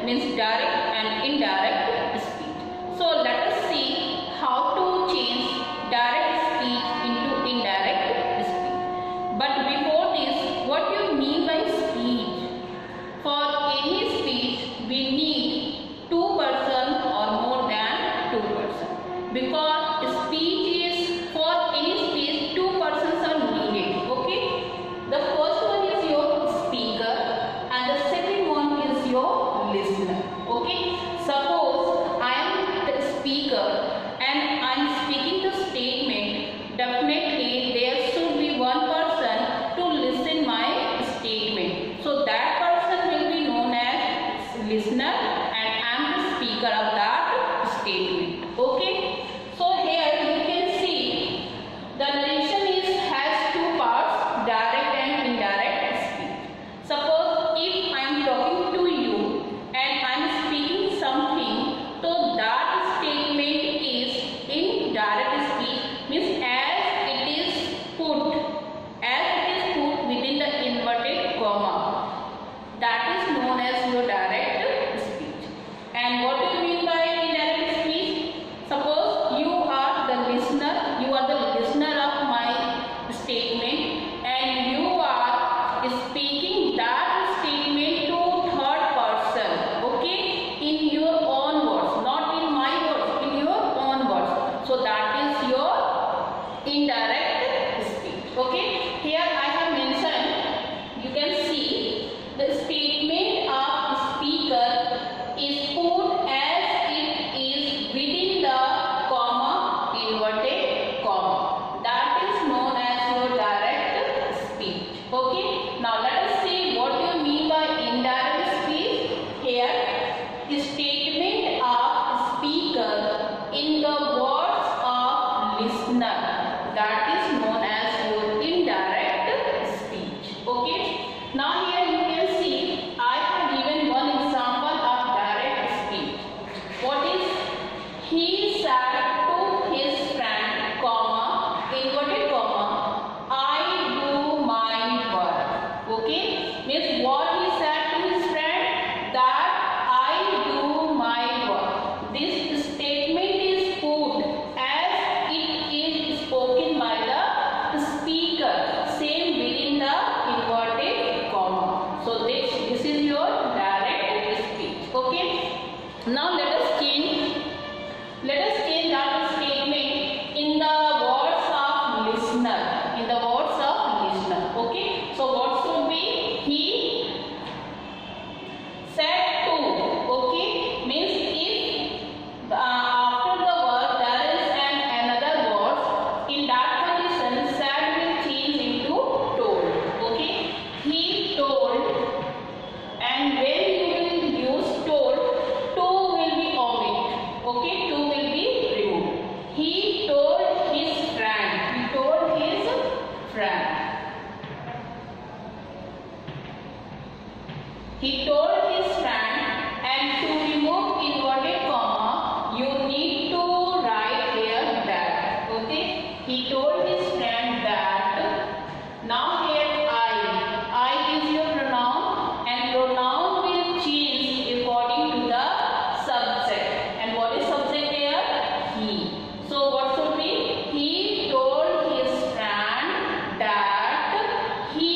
means direct and indirect speech. So let us see how to change direct speech into indirect speech. But before this, what do you mean by speech? For any speech, we need two persons or more than two persons, because speech is, for any speech, two persons are needed. Okay, the first one is your speaker and the second one is your listener. Okay, suppose I am the speaker and I am speaking the statement, definitely there should be one person to listen my statement. So that person will be known as listener and I am the speaker of that statement. Okay, so here you can see the narration has two parts, direct and indirect speech. Suppose if I am talking to you and I am speaking something, so that statement is in direct speech, means as it is put within the inverted comma, that is known as your direct speech. And what do you mean by indirect speech? Suppose you are the listener of my statement and you are speaking that statement to third person, okay, in your own words, not in my words, in your own words. So that is your indirect speech. Okay, here I have mentioned, you can see the statement of speaker is put as it is within the comma, inverted comma. That is known as your direct speech. Okay, now let us see what do you mean by indirect speech. Here, the statement of speaker in the words of listener, that is known as your indirect speech. Okay, now here you can see I have given one example of direct speech. What is, he said to his friend, comma, inverted comma, I do my work. Okay, means what he said to his friend, that I do my work. This statement is put as it is spoken by the speaker, same within the inverted comma. So this is your direct speech. Okay, now let us change that statement in the words of listener, okay. So what should be? He said to, okay, means if after the word there is another word, in that condition said will change into told. Okay, he told, and when you will use told, to will be omit. Okay, to will be removed. He told his friend. He told his friend, and to remove inverted comma, you need to write here that. Okay, he told his friend that. Now here I is your pronoun, and pronoun will change according to the subject. And what is subject here? He. So what should be? He told his friend that he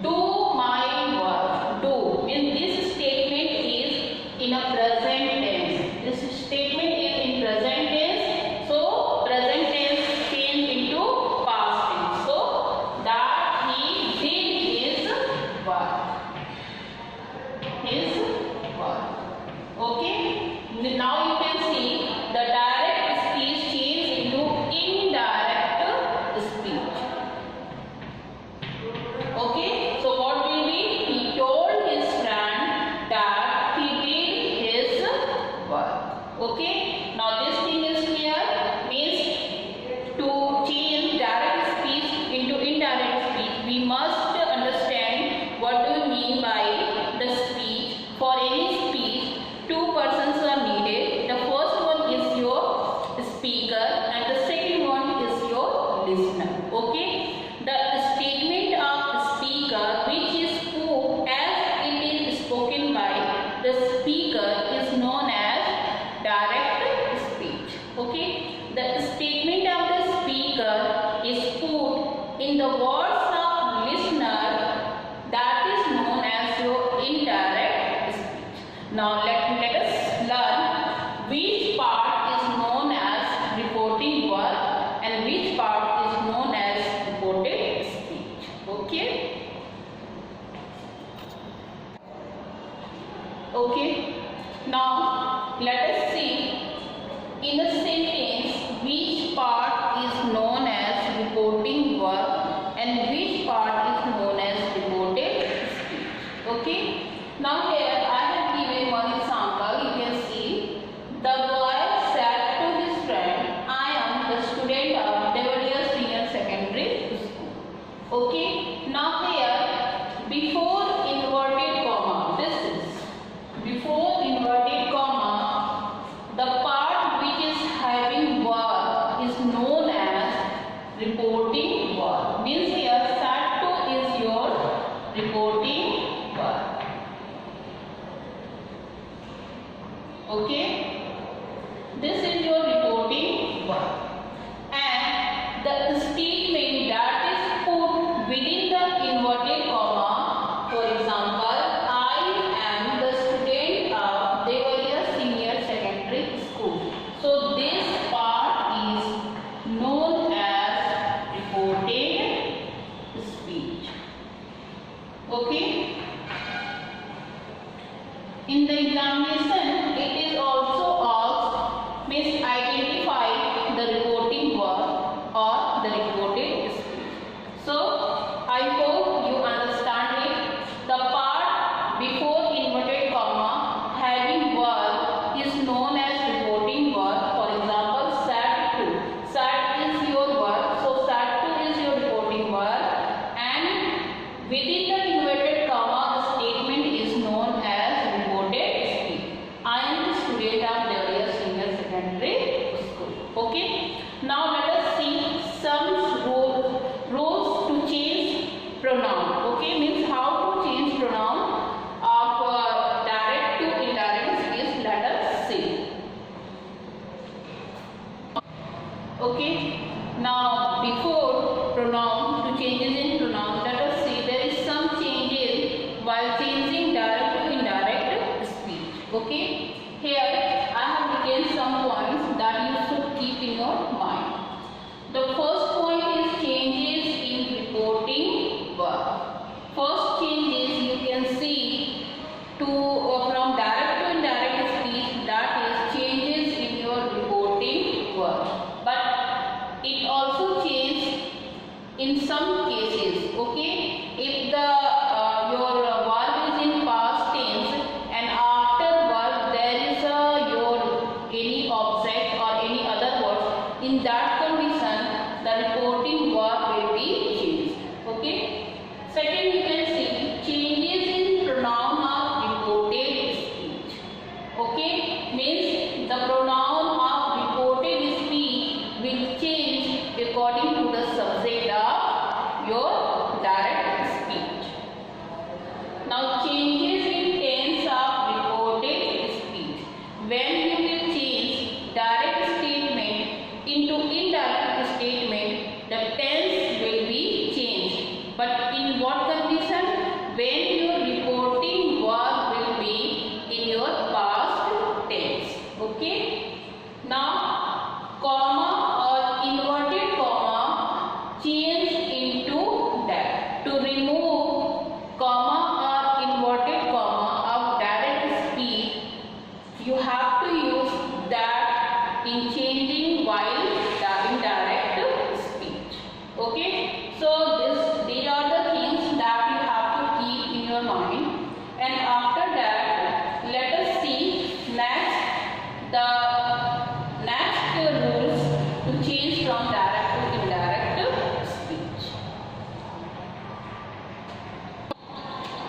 do my work. Do means this statement is in a present tense. This statement is in present tense. So present tense change into past tense. So that he did his work. Okay. Now you can see the direct speech change into indirect speech. Okay, so what will be? He told his friend that he did his work. Okay, now this thing is clear. Means to change direct speech into indirect speech, we must understand what do you mean by the speech. For any speech, two persons are needed. The first one is your speaker and the second one is your listener. Okay, the statement of speaker which is put as it is is put in the words of listener, that is known as your indirect speech. Now let us learn which part is known as reporting word and which part is known as reported speech. Okay? Okay. Now let us see in the sentence which part is known as reporting verb and which part is known as reported speech. Okay. Now here I have given one example. You can see the boy said to his friend, I am the student of Devaliya Senior Secondary School. Okay. Now here before inverted comma, this is before inverted comma, the part which is having verb is known as reporting verb. Means here said to is your reporting verb. Okay, this is your reporting verb, and the statement that is put within the inverted comma, for example, I am the student of Devaliya Senior Secondary School. So this part is known as reported speech. Okay. In the examination, it is also asked, means identify the reporting verb or the reported speech. So I hope you understand it. The part before inverted comma having verb is known as reporting verb. For example, sad to. Sad is your verb, so sad to is your reporting verb, and within the inverted comma the statement is known as reported speech. I am the student of Devaliya Senior Secondary School. Okay. Now let us see some rules to change pronoun. Okay, means how to change pronoun of direct to indirect speech. Let us see. Okay. Now before pronoun, to changes in pronoun, let us see there is some changes while changing direct to indirect speech. Okay. Here I have written some points that you should keep in your mind. The first point is changes in reporting verb. First changes you can see to from direct to indirect speech, that is changes in your reporting verb. But it also changes in some cases. Okay, if the your verb is in past tense and after verb there is your any object or any other words, in that condition the reporting verb will be changed. Okay. Second, you can see changes in pronoun of reported speech. Okay, means the pronoun of reported speech will change according to the subject of your direct speech. Now changes in tense of reported speech. When you will change direct statement into indirect statement, the tense will be changed. But in what condition? When your reporting verb will be in your past tense. Okay. Now comma or inverted comma change into that. To remove comma or inverted comma of direct speech, you have to use that in changing while in direct speech. Okay. So these are the things that you have to keep in your mind. And after that, let us see next the next rules to change from direct to indirect speech.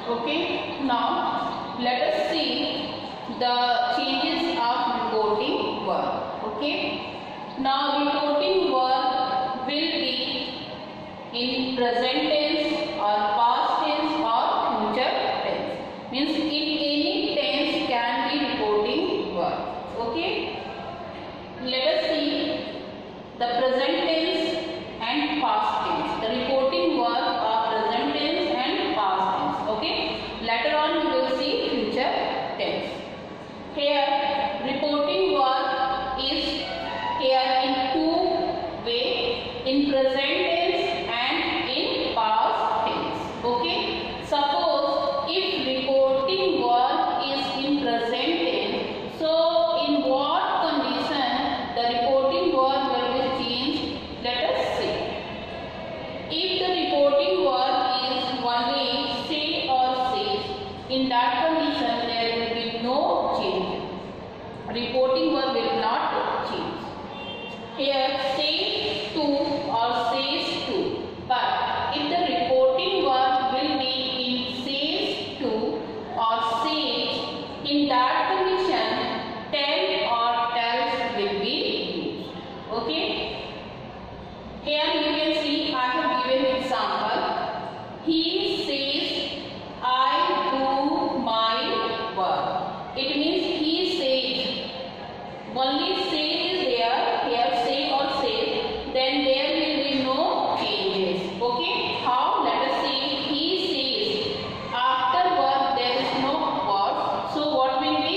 Okay. Now let us see the changes of reporting verb. Okay. Now reporting verb will be in present tense or past tense or future tense. Means in any tense can be reporting verb. Okay. Let us see the present tense and past here says to or says to, but if the reporting verb will be in says to or says, in that condition tell or tells will be used. Okay, here you can see I have given example. He says I do my work. It means he says, only say is there, here say or says, then there will be no changes. Okay, how? Let us see. He says, after verb there is no verb, so what will be?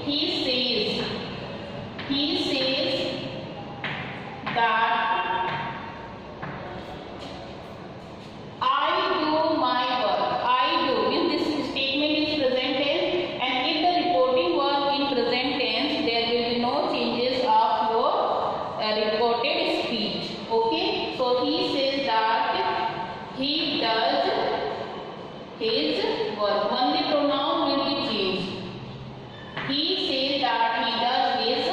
He says that I do my work. I do means this statement is present tense, and if the reporting verb in present tense, there will be no changes of your reported speech. Okay, so he says that he does his work. Only pronoun will be changed. He says that he does his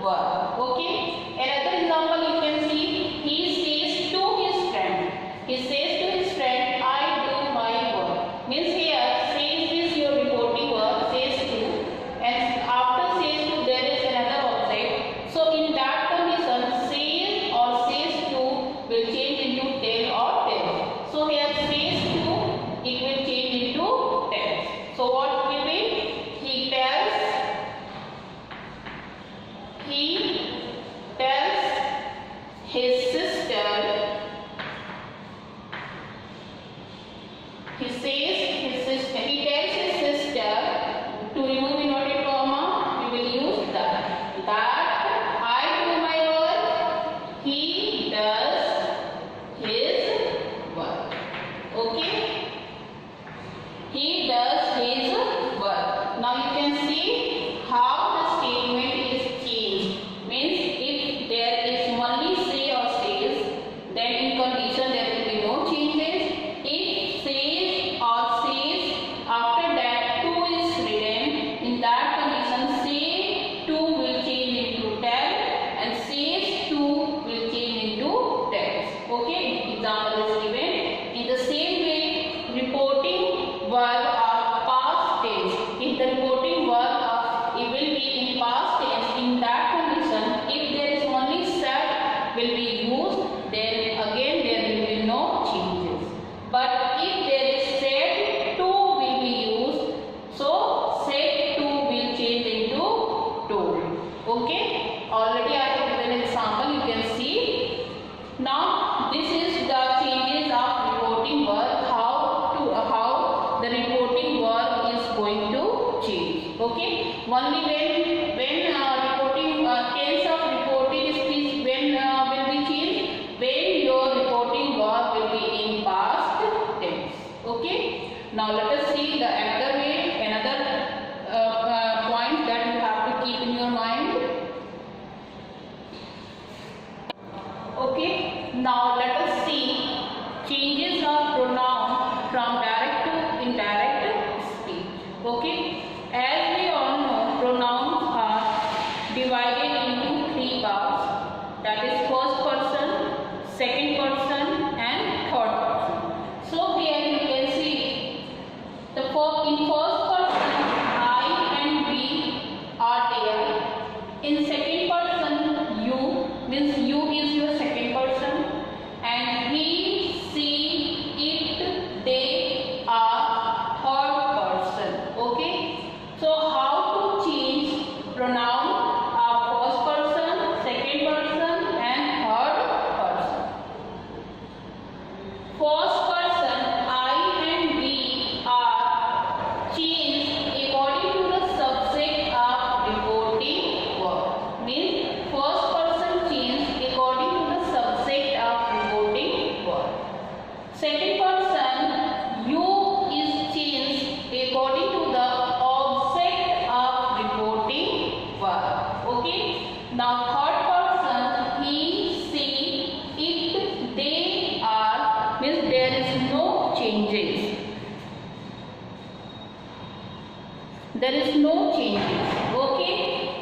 work. Okay, another example you can see. He says to his friend. He says to his friend, I do my work. Means here says is your reporting verb, says to, and after says to there is another object. So in that condition, says or says to will change into tell or tells. So here says to, it will change into tells. So what will be? He tells his sister. He says his sister. He tells his sister, to remove inverted comma, we will use that I do my work. He does his work. Okay. He does his work. Now you can see how the statement is changed. Means if there is only say or says, then in condition there will be no changes. If says or says, after that to is written, in that condition say to will change into tell and says to will change into tells. Okay, example is given. In the same way, reporting verb are past tense. If the reporting verb it will be in past tense, in that condition, if there is only said will be used, then again there will be no changes. But if there is said to will be used, so said to will change into told. Okay, already I have given an example, you can see. Now this is the changes of reporting verb, how the reporting verb is going to change. Okay, only when reporting tense of reported speech will be changed when your reporting verb will be in past tense. Okay, now let us see the another way, another point that you have to keep in your mind. Okay, now let us see changes of pronoun from direct to indirect speech. Okay, as we all know, pronouns are divided into three parts, that is first person, second person and third person. So here you can see the in first person I and we are there. In second person you, means you is your second person, and we, see, it, they are third person. Okay, so how to change pronoun of first person, second person and third person. First person I and we are changed according to the subject of reporting verb. Means first person changed according to the subject of reporting verb. Second person you is changed according to the object of reporting verb. Okay, now third person he, she, it, they are, means there is no changes. There is no changes. Okay,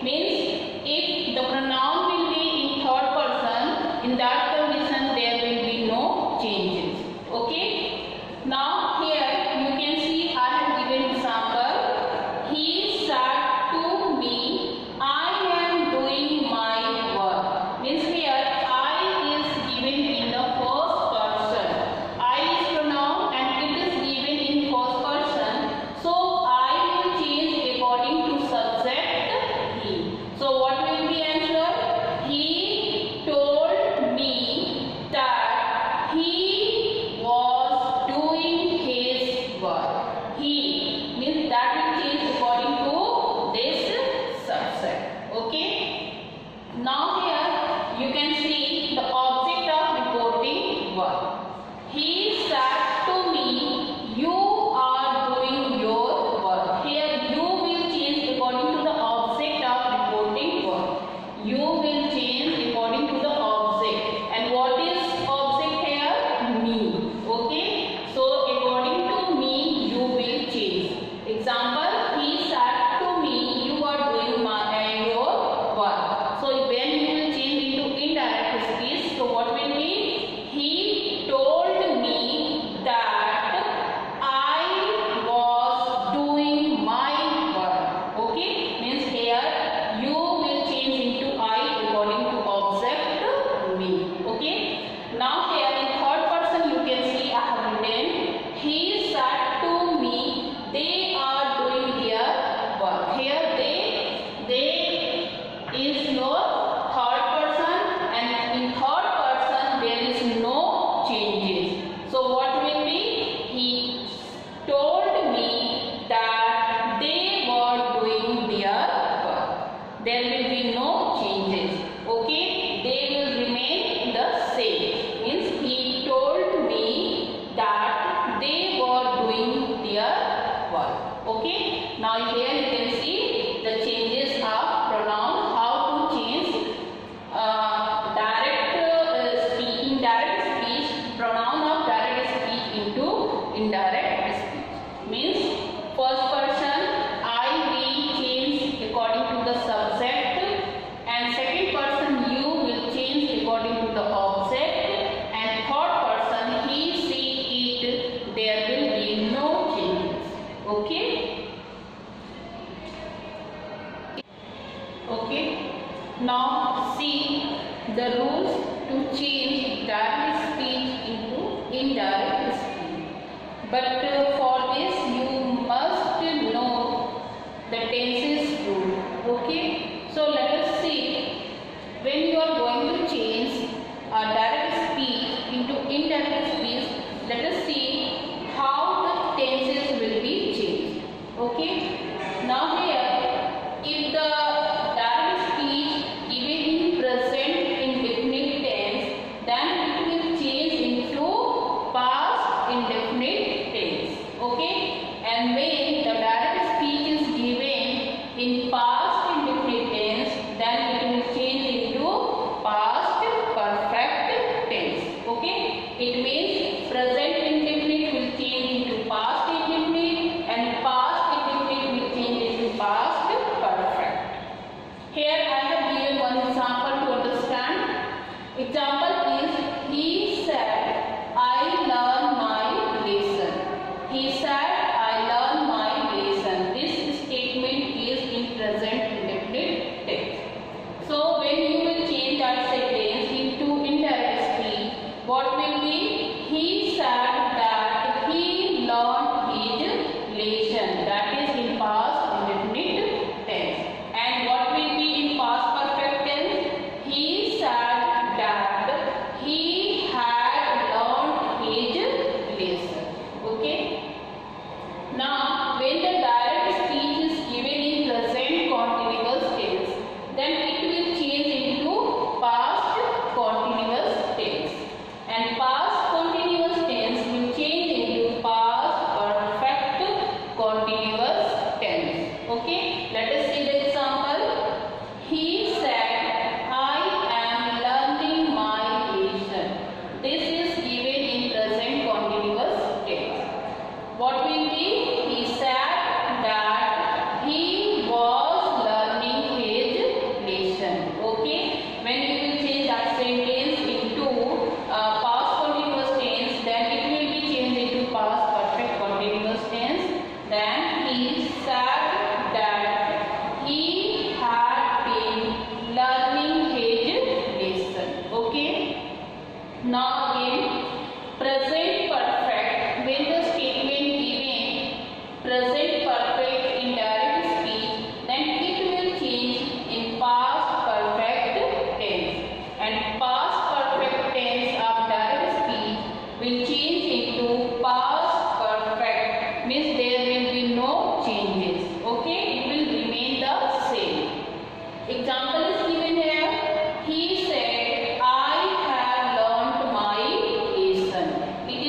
means if the pronoun will be in third person, He said to me, you are doing your work. Here you will change according to the object of reporting work. You will change according to the object. And what is object here? Me. Okay. So according to me you will change. Example, he said to me, you are doing your work. So when you will change into indirect speech, so what will be? He told me that I was doing my work. Okay, means here you will change into I according to object me. Okay, now here in third person you can see I have written, he said to me, they are doing their work. Here they is your third person, and in third person there is no changes. So what will be? He told me that they were doing their work. There will be no changes. Okay, they will remain the same. Means he told me that they were doing their work. Okay, now here you can see the changes of pronoun, how to change indirect speech, pronoun of direct speech into indirect speech. Means first person I will change according to the subject, and second person you will change according to the object, and third person he, she, it, there will be no changes. Okay. Okay. Now see the rules to change direct speech into indirect speech. But for this you must know the tenses rule. Okay. So let us see, when you are going to change a direct speech into indirect speech, let us see how the tenses will be changed. Okay. Now here, if the direct speech given in present indefinite tense, then it will change into past indefinite tense. Okay. And when the direct speech is given in past indefinite tense, then it will change into past perfect tense. Okay. It means present indefinite will change into past indefinite, and past indefinite will change into past perfect. Here I have given one example to understand. Example is, he said, I learned my lesson. He said, I learned my lesson. This statement is in present indefinite tense. So when you will change that sentence into indirect speech, what will be? He said that he learned his lesson. That is in past indefinite tense. And what will be in past perfect tense? He said that he had learned his lesson. Okay. Now when the direct speech is given in present continuous tense, then it will change into past continuous tense, and past continuous tense will change into past perfect continuous tense. Okay, let us see the example. He said, I am learning my lesson. This is given in present continuous tense. What will be? He said that he was learning his lesson. Okay, when you will change that sentence into past continuous tense, then it will be changed into past perfect continuous tense. Then he said that he had been learning his lesson. Okay. Now again, present perfect. When the statement given present perfect in direct speech, then it will change in past perfect tense, and past perfect tense of direct speech will change into past perfect, means there will be no changes. Okay, it will remain the same. Example is given here. He said, I have learned my lesson. It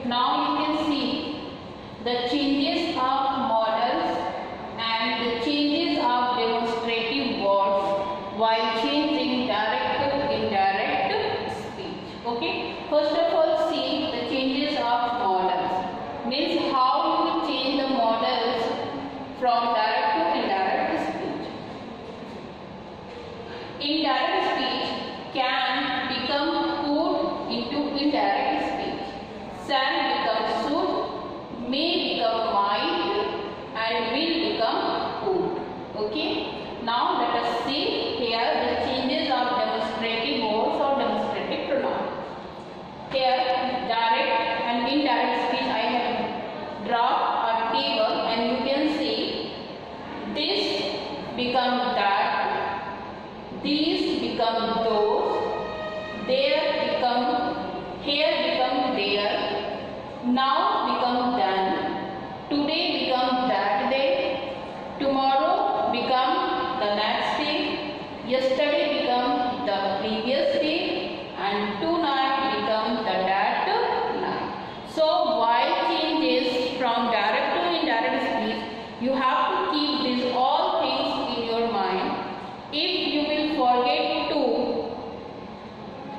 Now you can see the changes of models and the changes of demonstrative words while changing direct to indirect speech. Okay. First of all, see the changes of models. Means how you will change the models from direct to indirect speech. Indirect speech can become could into indirect speech. Shall become should, may become might, and will become would. Okay. Now let us see here the changes of demonstrative words or demonstrative pronoun. Here direct and indirect speech I have drawn a table, and you can see this become that, these become those, there become, here become there, now become done, today become that day, tomorrow become the next day, yesterday become the previous day, and tonight become the that night. So while changes from direct to indirect speech, you have to keep these all things in your mind. If you will forget to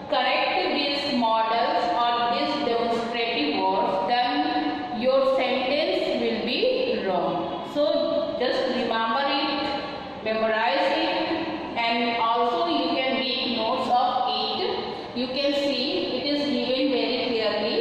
correct these models or these demonstrative words, then your sentence will be wrong. So just remember it, memorize it, and also you can make notes of it. You can see it is given very clearly,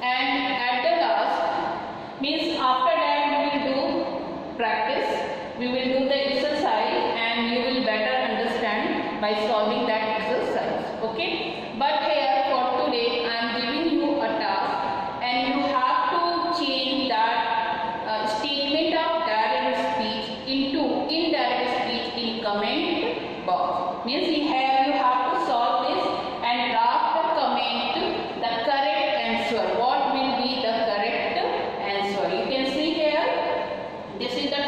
and at the last, means after that we will do practice, we will do the exercise, and you will better understand by solving that exercise. Okay. But here for today I am giving you a task, and you have to change that statement of direct speech into indirect speech in comment box. Means here you have to solve this and draft the comment the correct answer. What will be the correct answer? You can see here, this is the